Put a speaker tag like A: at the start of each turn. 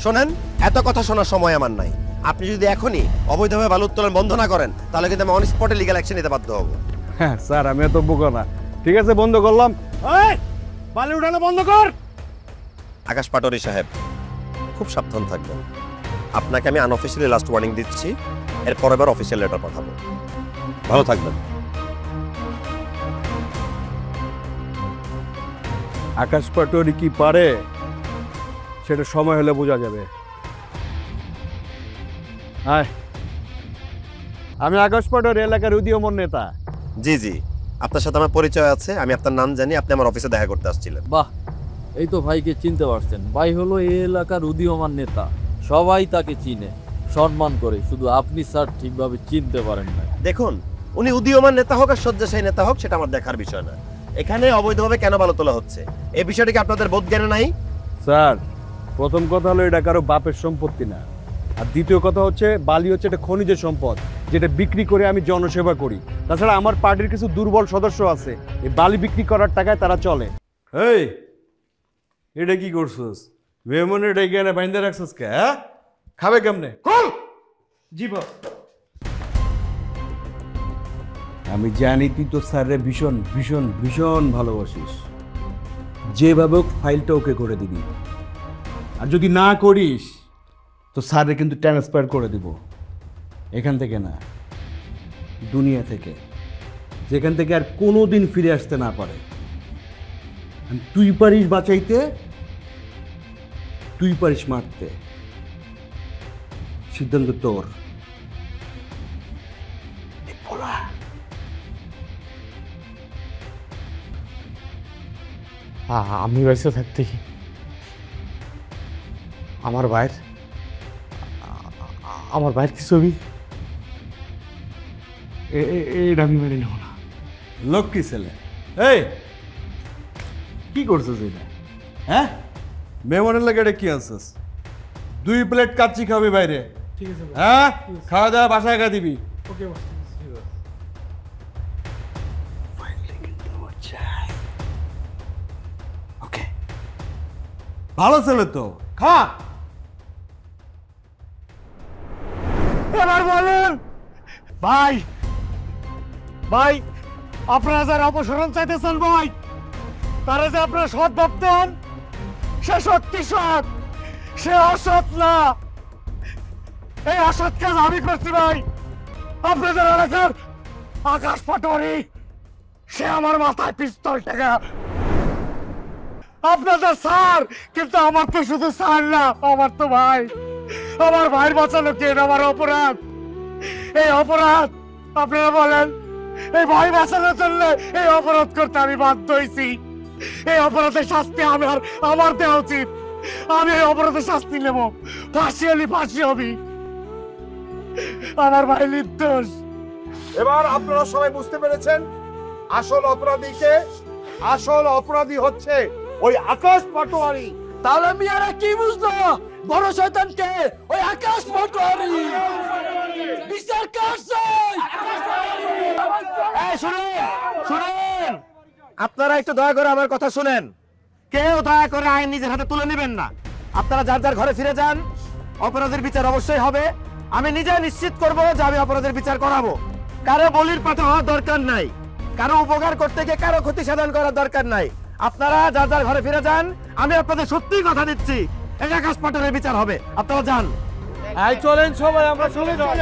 A: শোনেন, এত কথা শোনার সময় আমার নাই। আপনি যদি এখনই অবৈধভাবে বালু উত্তোলন বন্ধ না করেন তাহলে কিন্তু আমি অন স্পটে লিগ্যাল অ্যাকশন নিতে বাধ্য হব।
B: হ্যাঁ স্যার, আমি এত বোকা না। ঠিক আছে, বন্ধ করলাম। বালি উঠানো বন্ধ কর।
A: আকাশ পাটোয়ারি সাহেব, খুব সাবধান থাকবেন। আপনাকে আমি আনঅফিসিয়ালি লাস্ট ওয়ার্নিং দিচ্ছি, এরপর এবার অফিসিয়াল লেটার পাঠাবো। ভালো থাকবেন।
B: আকাশ পাটোয়ারি কি পারে সেটা সময় হলে বোঝা যাবে। হাই, আমি আকাশ পাটোয়ারি এলাকার উদীয়মান নেতা।
A: জি জি, আপনার সাথে আমার পরিচয় আছে, আমি আপনার নাম জানি, আপনি আমার অফিসে দেখা করতে আসছিলেন।
C: বাহ, এই তো ভাইকে চিনতে পারছেন। ভাই হলো এই এলাকার উদীয়মান নেতা, সবাই তাকে চিনে, সম্মান করে। শুধু আপনি স্যার ঠিকভাবে চিনতে পারেন না।
A: দেখুন, উনি উদীয়মান নেতা হোক আর শয্যাশায়ী নেতা হোক সেটা আমার দেখার বিষয় না। এখানে অবৈধভাবে কেন বালু তোলা হচ্ছে এই বিষয়টা কি আপনাদের বোধ জ্ঞানে নাই?
B: স্যার, প্রথম কথা হলো এটা কারো বাপের সম্পত্তি না, আর দ্বিতীয় কথা হচ্ছে বালি হচ্ছে এটা খনিজ সম্পদ, যেটা বিক্রি করে আমি জনসেবা করি। তাছাড়া আমার পার্টির কিছু দুর্বল সদস্য আছে, এই বালি বিক্রি করার টাকায় তারা চলে। এই, এটা কি করছস? মেমন এটা এখানে বাইন্দা রাখছস কে? হ্যাঁ, খাবে কেমনে? জি বাপ। আমি জানি তুই তো স্যারে ভীষণ ভীষণ ভীষণ ভালোবাসিস। যেভাবে হোক ফাইলটা ওকে করে দিবি, আর যদি না করিস তো স্যারে কিন্তু ট্রান্সফার করে দিব এখান থেকে না, দুনিয়া থেকে, যেখান থেকে আর কোনো দিন ফিরে আসতে না পারে। তুই পারিস বাঁচাইতে, তুই পারিস মারতে, সিদ্ধান্ত তোর।
D: আমি বেঁচে থাকতে আমার ভাইয়ের কি ছবি, এটা আমি মেনে নেব না।
B: লক্ষ্মী ছেলে, এই কি করছিস এটা? হ্যাঁ, মেমনের লাগে এটা কি আনছিস? 2 প্লেট কাচ্চি খাবি বাইরে।
D: ঠিক আছে,
B: হ্যাঁ, খাওয়া দাওয়া বাসায় খা দিবি।
D: ওকে।
B: ওকে, ভালো ছেলে তো, খা।
D: এবার বলেন ভাই, আপনারা যারা অপসারণ চাইতেছেন ভাই, তারা যে আপনারা সৎ ভাবতেন, সে সত্যি সৎ, সে অসৎ না। এই অসৎ কাজ আমি করছি ভাই। আপনাদের এলাকার আকাশ পাটোয়ারি, সে আমার মাথায় পিস্তল টেকা। আপনাদের স্যার, কিন্তু আমার তো শুধু স্যার না, আমার তো ভাই। আমার ভাইয়ের বাঁচানো কে? আমার অপরাধ, এই অপরাধ আপনারা বলেন। এই ভাই বাঁচানোর জন্য এই অপরাধ করতে আমি বাধ্য হয়েছি। এই অপরাধের শাস্তি আমার দেওয়া উচিত। আমি এই অপরাধের শাস্তি নেব, ফাঁসি হলে ফাঁসি হবি। আমার ভাই নির্দোষ।
E: এবার আপনারা সবাই বুঝতে পেরেছেন আসল অপরাধীকে। আসল অপরাধী হচ্ছে ওই আকাশ পাটোয়ারি।
C: তাহলে মিয়ারা কি বুঝলো? বড় শয়তান কে? ওই আকাশ পাটোয়ারি। বিচার করছে।
D: এই শুনেন, আপনারা একটু দয়া করে আমার কথা শুনেন। কেউ দয়া করে আইন নিজের হাতে তুলে নেবেন না। আপনারা যার যার ঘরে ফিরে যান। অপরাধের বিচার অবশ্যই হবে। আমি নিজে নিশ্চিত করব যে আমি অপরাধের বিচার করাবো। কারো বলির পাঠা হওয়ার দরকার নাই, কারো উপকার করতে গিয়ে কারো ক্ষতি সাধন করার দরকার নাই। আপনারা যার যার ঘরে ফিরে যান। আমি আপনাদের সত্যিই কথা দিচ্ছি, এই আকাশ পাটোয়ারির বিচার হবে। আপনারা যান।
B: চলেন সবাই, আমরা চলে যাই।